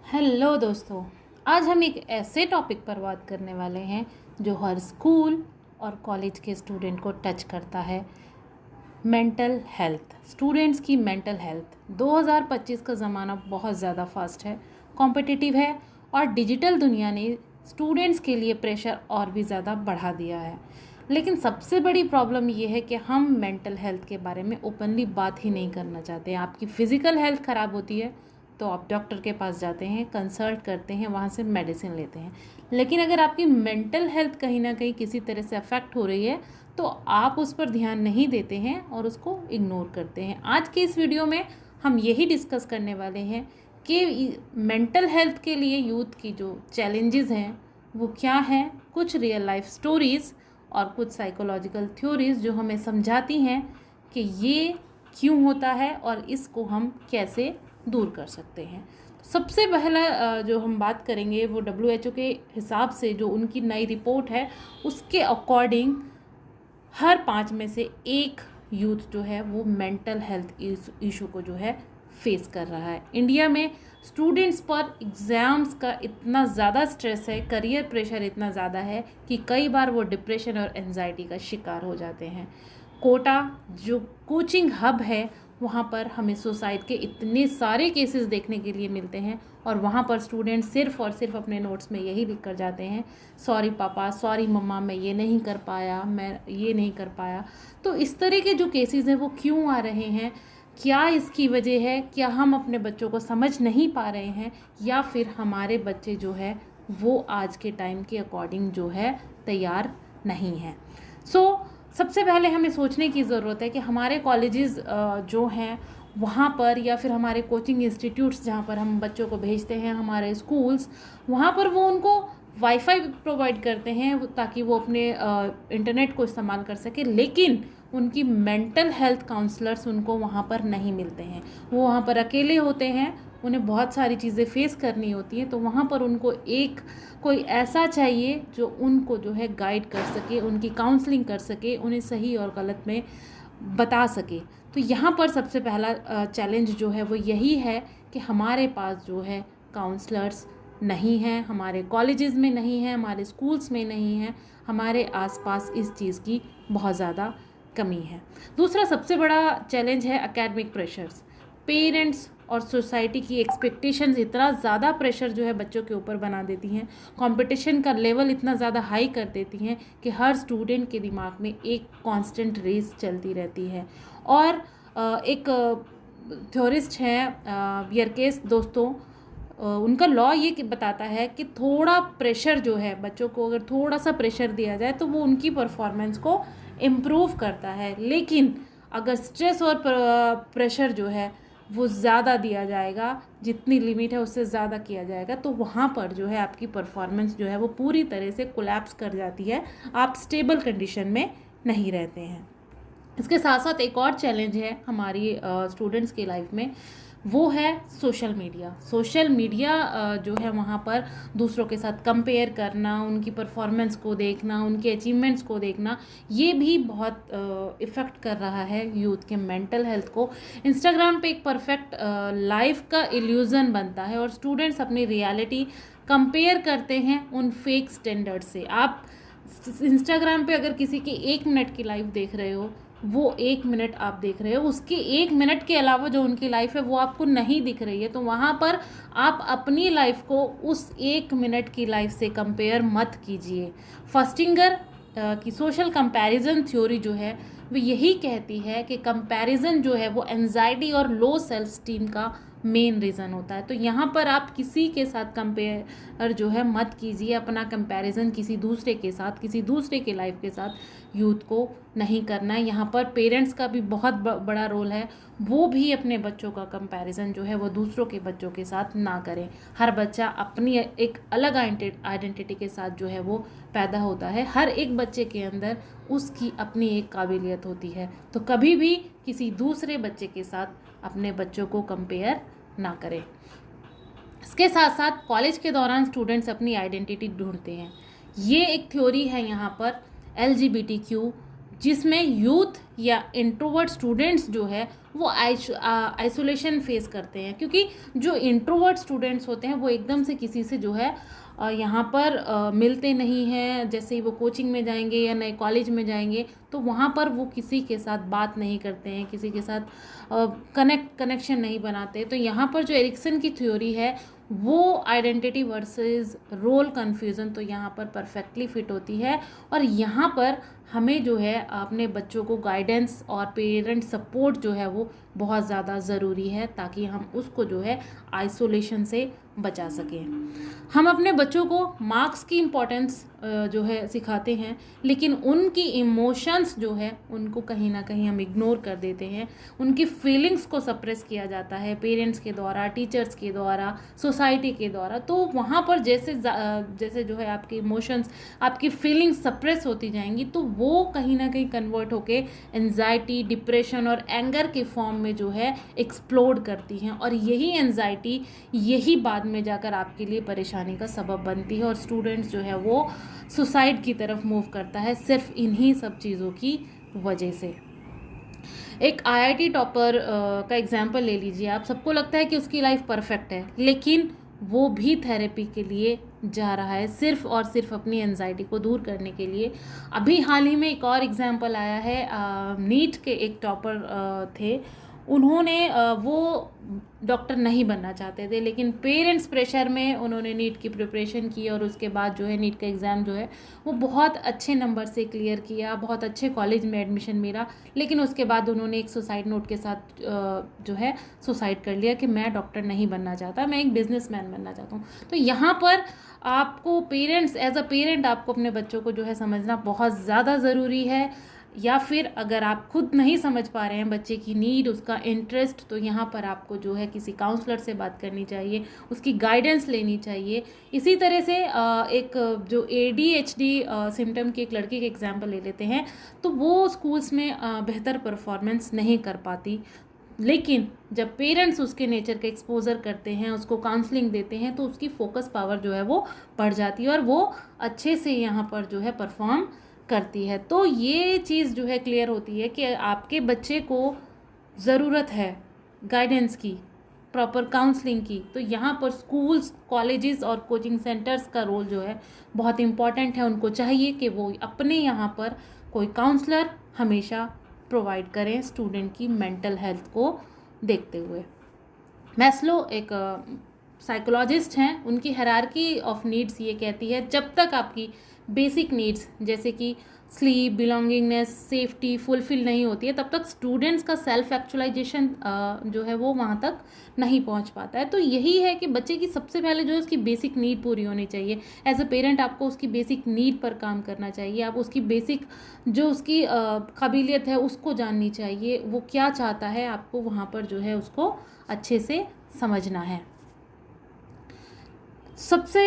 Hello दोस्तों। आज हम एक ऐसे टॉपिक पर बात करने वाले हैं जो हर स्कूल और कॉलेज के स्टूडेंट को टच करता है। मेंटल हेल्थ, स्टूडेंट्स की मेंटल हेल्थ। 2025 का ज़माना बहुत ज़्यादा फास्ट है, कॉम्पिटिटिव है और डिजिटल दुनिया ने स्टूडेंट्स के लिए प्रेशर और भी ज़्यादा बढ़ा दिया है। लेकिन सबसे बड़ी प्रॉब्लम ये है कि हम मेंटल हेल्थ के बारे में ओपनली बात ही नहीं करना चाहते। आपकी फ़िज़िकल हेल्थ ख़राब होती है तो आप डॉक्टर के पास जाते हैं, कंसल्ट करते हैं, वहाँ से मेडिसिन लेते हैं। लेकिन अगर आपकी मेंटल हेल्थ कहीं ना कहीं किसी तरह से अफेक्ट हो रही है तो आप उस पर ध्यान नहीं देते हैं और उसको इग्नोर करते हैं। आज के इस वीडियो में हम यही डिस्कस करने वाले हैं कि मेंटल हेल्थ के लिए यूथ की जो चैलेंजेस हैं वो क्या हैं, कुछ रियल लाइफ स्टोरीज़ और कुछ साइकोलॉजिकल थ्योरीज जो हमें समझाती हैं कि ये क्यों होता है और इसको हम कैसे दूर कर सकते हैं। सबसे पहला जो हम बात करेंगे वो WHO के हिसाब से जो उनकी नई रिपोर्ट है उसके अकॉर्डिंग हर 5 में से एक यूथ जो है वो मेंटल हेल्थ इशू को जो है फेस कर रहा है। इंडिया में स्टूडेंट्स पर एग्ज़ाम्स का इतना ज़्यादा स्ट्रेस है, करियर प्रेशर इतना ज़्यादा है कि कई बार वो डिप्रेशन और एंजाइटी का शिकार हो जाते हैं। कोटा जो कोचिंग हब है वहाँ पर हमें सुसाइड के इतने सारे केसेस देखने के लिए मिलते हैं और वहाँ पर स्टूडेंट सिर्फ और सिर्फ अपने नोट्स में यही लिख कर जाते हैं, सॉरी पापा, सॉरी मम्मा, मैं ये नहीं कर पाया, मैं ये नहीं कर पाया। तो इस तरह के जो केसेस हैं वो क्यों आ रहे हैं, क्या इसकी वजह है? क्या हम अपने बच्चों को समझ नहीं पा रहे हैं या फिर हमारे बच्चे जो है वो आज के टाइम के अकॉर्डिंग जो है तैयार नहीं हैं? सबसे पहले हमें सोचने की ज़रूरत है कि हमारे कॉलेजेस जो हैं वहाँ पर या फिर हमारे कोचिंग इंस्टीट्यूट्स जहाँ पर हम बच्चों को भेजते हैं, हमारे स्कूल्स, वहाँ पर वो उनको वाईफाई प्रोवाइड करते हैं ताकि वो अपने इंटरनेट को इस्तेमाल कर सके, लेकिन उनकी मेंटल हेल्थ काउंसलर्स उनको वहाँ पर नहीं मिलते हैं। वो वहाँ पर अकेले होते हैं, उन्हें बहुत सारी चीज़ें फेस करनी होती हैं, तो वहाँ पर उनको एक कोई ऐसा चाहिए जो उनको जो है गाइड कर सके, उनकी काउंसलिंग कर सके, उन्हें सही और गलत में बता सके। तो यहाँ पर सबसे पहला चैलेंज जो है वो यही है कि हमारे पास जो है काउंसलर्स नहीं हैं, हमारे कॉलेजेस में नहीं हैं, हमारे स्कूल्स में नहीं हैं, हमारे आसपास इस चीज़ की बहुत ज़्यादा कमी है। दूसरा सबसे बड़ा चैलेंज है एकेडमिक प्रेशर्स। पेरेंट्स और सोसाइटी की एक्सपेक्टेशंस इतना ज़्यादा प्रेशर जो है बच्चों के ऊपर बना देती हैं, कंपटीशन का लेवल इतना ज़्यादा हाई कर देती हैं कि हर स्टूडेंट के दिमाग में एक कांस्टेंट रेस चलती रहती है। और एक थ्योरिस्ट हैं बियरकेस दोस्तों, उनका लॉ ये बताता है कि थोड़ा प्रेशर जो है बच्चों को, अगर थोड़ा सा प्रेशर दिया जाए तो वो उनकी परफॉर्मेंस को इम्प्रूव करता है, लेकिन अगर स्ट्रेस और प्रेशर जो है वो ज़्यादा दिया जाएगा, जितनी लिमिट है उससे ज़्यादा किया जाएगा, तो वहाँ पर जो है आपकी परफॉर्मेंस जो है वो पूरी तरह से कोलैप्स कर जाती है, आप स्टेबल कंडीशन में नहीं रहते हैं। इसके साथ साथ एक और चैलेंज है हमारी स्टूडेंट्स की लाइफ में, वो है सोशल मीडिया। सोशल मीडिया जो है वहाँ पर दूसरों के साथ कंपेयर करना, उनकी परफॉर्मेंस को देखना, उनके अचीवमेंट्स को देखना, ये भी बहुत इफ़ेक्ट कर रहा है यूथ के मेंटल हेल्थ को। इंस्टाग्राम पे एक परफेक्ट लाइफ का इल्यूज़न बनता है और स्टूडेंट्स अपनी रियलिटी कंपेयर करते हैं उन फेक स्टैंडर्ड से। आप इंस्टाग्राम पे अगर किसी की 1 मिनट की लाइफ देख रहे हो, वो 1 मिनट आप देख रहे हो, उसके 1 मिनट के अलावा जो उनकी लाइफ है वो आपको नहीं दिख रही है, तो वहाँ पर आप अपनी लाइफ को उस 1 मिनट की लाइफ से कंपेयर मत कीजिए। फस्टिंगर की सोशल कंपैरिजन थ्योरी जो है वो यही कहती है कि कंपैरिजन जो है वो एंजाइटी और लो सेल्फ स्टीम का मेन रीज़न होता है। तो यहाँ पर आप किसी के साथ कंपेयर जो है मत कीजिए, अपना कंपैरिजन किसी दूसरे के साथ, किसी दूसरे के लाइफ के साथ यूथ को नहीं करना है। यहाँ पर पेरेंट्स का भी बहुत बड़ा रोल है, वो भी अपने बच्चों का कंपैरिजन जो है वो दूसरों के बच्चों के साथ ना करें। हर बच्चा अपनी एक अलग आइडेंटिटी के साथ जो है वो पैदा होता है, हर एक बच्चे के अंदर उसकी अपनी एक काबिलियत होती है, तो कभी भी किसी दूसरे बच्चे के साथ अपने बच्चों को कंपेयर ना करें। इसके साथ साथ कॉलेज के दौरान स्टूडेंट्स अपनी आइडेंटिटी ढूंढते हैं। ये एक थ्योरी है यहाँ पर LGBTQ जिसमें यूथ या इंट्रोवर्ट स्टूडेंट्स जो है वो आइसोलेशन फेस करते हैं, क्योंकि जो इंट्रोवर्ट स्टूडेंट्स होते हैं वो एकदम से किसी से जो है यहाँ पर मिलते नहीं हैं। जैसे ही वो कोचिंग में जाएंगे या नए कॉलेज में जाएंगे तो वहाँ पर वो किसी के साथ बात नहीं करते हैं, किसी के साथ कनेक्शन नहीं बनाते। तो यहाँ पर जो एरिक्सन की थ्योरी है वो आइडेंटिटी वर्सेस रोल कन्फ्यूज़न तो यहाँ पर परफेक्टली फिट होती है। और यहाँ पर हमें जो है अपने बच्चों को गाइडेंस और पेरेंट सपोर्ट जो है वो बहुत ज़्यादा ज़रूरी है, ताकि हम उसको जो है आइसोलेशन से बचा सकें। हम अपने बच्चों को मार्क्स की इम्पोर्टेंस जो है सिखाते हैं, लेकिन उनकी इमोशंस जो है उनको कहीं ना कहीं हम इग्नोर कर देते हैं। उनकी फीलिंग्स को सप्रेस किया जाता है पेरेंट्स के द्वारा, टीचर्स के द्वारा, सोसाइटी के द्वारा। तो वहाँ पर जैसे जैसे जो है आपके इमोशंस, आपकी फीलिंग्स सप्रेस होती जाएंगी तो वो कहीं ना कहीं कन्वर्ट होके एंजाइटी, डिप्रेशन और एंगर के फॉर्म में जो है एक्सप्लोड करती हैं। और यही एंजाइटी यही बाद में जाकर आपके लिए परेशानी का सबब बनती है, और स्टूडेंट्स जो है वो सुसाइड की तरफ मूव करता है सिर्फ इन्हीं सब चीज़ों की वजह से। एक आईआईटी टॉपर का एग्जाम्पल ले लीजिए आप। सबको लगता है कि उसकी लाइफ परफेक्ट है, लेकिन वो भी थेरेपी के लिए जा रहा है सिर्फ और सिर्फ अपनी एंजाइटी को दूर करने के लिए। अभी हाल ही में एक और एग्जाम्पल आया है, नीट के एक टॉपर थे। उन्होंने वो डॉक्टर नहीं बनना चाहते थे, लेकिन पेरेंट्स प्रेशर में उन्होंने नीट की प्रिपरेशन की और उसके बाद जो है नीट का एग्ज़ाम जो है वो बहुत अच्छे नंबर से क्लियर किया, बहुत अच्छे कॉलेज में एडमिशन मिला। लेकिन उसके बाद उन्होंने एक सुसाइड नोट के साथ जो है सुसाइड कर लिया कि मैं डॉक्टर नहीं बनना चाहता, मैं एक बिजनेसमैन बनना चाहता हूँ। तो यहाँ पर आपको पेरेंट्स, एज अ पेरेंट आपको अपने बच्चों को जो है समझना बहुत ज़्यादा ज़रूरी है। या फिर अगर आप खुद नहीं समझ पा रहे हैं बच्चे की नीड, उसका इंटरेस्ट, तो यहाँ पर आपको जो है किसी काउंसलर से बात करनी चाहिए, उसकी गाइडेंस लेनी चाहिए। इसी तरह से एक जो ADHD सिम्टम की एक लड़की के एग्जाम्पल ले लेते हैं, तो वो स्कूल्स में बेहतर परफॉर्मेंस नहीं कर पाती, लेकिन जब पेरेंट्स उसके नेचर का एक्सपोजर करते हैं, उसको काउंसलिंग देते हैं, तो उसकी फोकस पावर जो है वो बढ़ जाती है और वो अच्छे से यहाँ पर जो है परफॉर्म करती है। तो ये चीज़ जो है क्लियर होती है कि आपके बच्चे को ज़रूरत है गाइडेंस की, प्रॉपर काउंसलिंग की। तो यहाँ पर स्कूल्स, कॉलेजेस और कोचिंग सेंटर्स का रोल जो है बहुत इम्पॉर्टेंट है। उनको चाहिए कि वो अपने यहाँ पर कोई काउंसलर हमेशा प्रोवाइड करें स्टूडेंट की मेंटल हेल्थ को देखते हुए। मैस्लो एक साइकोलॉजिस्ट हैं, उनकी हायरार्की ऑफ नीड्स ये कहती है जब तक आपकी बेसिक नीड्स जैसे कि स्लीप, बिलोंगिंगनेस, सेफ्टी फुलफिल नहीं होती है, तब तक स्टूडेंट्स का सेल्फ एक्चुअलाइजेशन जो है वो वहाँ तक नहीं पहुँच पाता है। तो यही है कि बच्चे की सबसे पहले जो है उसकी बेसिक नीड पूरी होनी चाहिए। एज अ पेरेंट आपको उसकी बेसिक नीड पर काम करना चाहिए। आप उसकी बेसिक जो उसकी काबिलियत है उसको जाननी चाहिए, वो क्या चाहता है, आपको वहाँ पर जो है उसको अच्छे से समझना है। सबसे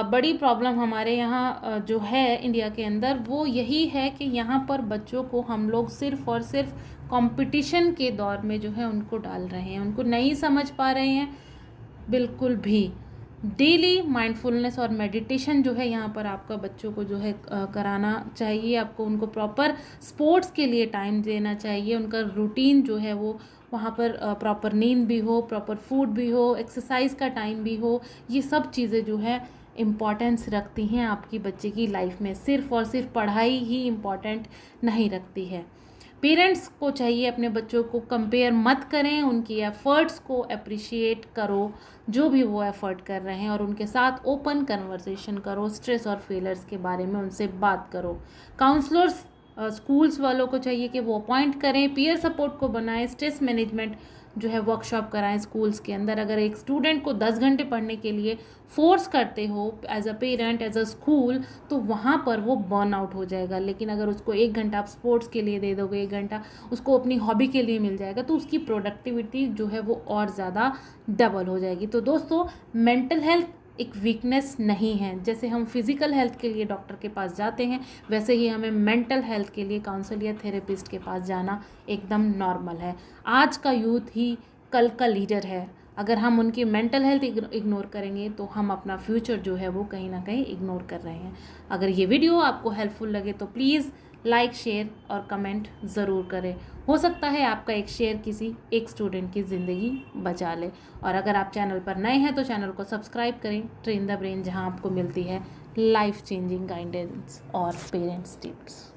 बड़ी प्रॉब्लम हमारे यहाँ जो है इंडिया के अंदर वो यही है कि यहाँ पर बच्चों को हम लोग सिर्फ़ और सिर्फ कंपटीशन के दौर में जो है उनको डाल रहे हैं, उनको नहीं समझ पा रहे हैं बिल्कुल भी। डेली माइंडफुलनेस और मेडिटेशन जो है यहाँ पर आपका बच्चों को जो है कराना चाहिए। आपको उनको प्रॉपर स्पोर्ट्स के लिए टाइम देना चाहिए। उनका रूटीन जो है वो वहाँ पर प्रॉपर नींद भी हो, प्रॉपर फूड भी हो, एक्सरसाइज का टाइम भी हो। ये सब चीज़ें जो है इम्पॉर्टेंस रखती हैं आपकी बच्चे की लाइफ में। सिर्फ और सिर्फ पढ़ाई ही इम्पॉर्टेंट नहीं रखती है। पेरेंट्स को चाहिए अपने बच्चों को कंपेयर मत करें, उनकी एफ़र्ट्स को अप्रिशिएट करो जो भी वो एफ़र्ट कर रहे हैं, और उनके साथ ओपन कन्वर्सेशन करो, स्ट्रेस और फेलियर्स के बारे में उनसे बात करो। काउंसलर्स स्कूल्स वालों को चाहिए कि वो अपॉइंट करें, पीयर सपोर्ट को बनाएं, स्ट्रेस मैनेजमेंट जो है वर्कशॉप कराएं स्कूल्स के अंदर। अगर एक स्टूडेंट को 10 घंटे पढ़ने के लिए फोर्स करते हो as a parent, as a school, तो वहाँ पर वो बर्न आउट हो जाएगा। लेकिन अगर उसको 1 घंटा आप स्पोर्ट्स के लिए दे दोगे, 1 घंटा उसको अपनी हॉबी के लिए मिल जाएगा, तो उसकी प्रोडक्टिविटी जो है वो और ज़्यादा डबल हो जाएगी। तो दोस्तों, मेंटल हेल्थ एक वीकनेस नहीं है। जैसे हम फिज़िकल हेल्थ के लिए डॉक्टर के पास जाते हैं, वैसे ही हमें मेंटल हेल्थ के लिए काउंसलर या थेरेपिस्ट के पास जाना एकदम नॉर्मल है। आज का यूथ ही कल का लीडर है। अगर हम उनकी मेंटल हेल्थ इग्नोर करेंगे तो हम अपना फ्यूचर जो है वो कहीं ना कहीं इग्नोर कर रहे हैं। अगर ये वीडियो आपको हेल्पफुल लगे तो प्लीज़ लाइक, शेयर और कमेंट ज़रूर करें। हो सकता है आपका एक शेयर किसी एक स्टूडेंट की ज़िंदगी बचा ले। और अगर आप चैनल पर नए हैं तो चैनल को सब्सक्राइब करें, ट्रेन द ब्रेन, जहां आपको मिलती है लाइफ चेंजिंग गाइडेंस और पेरेंट्स टिप्स।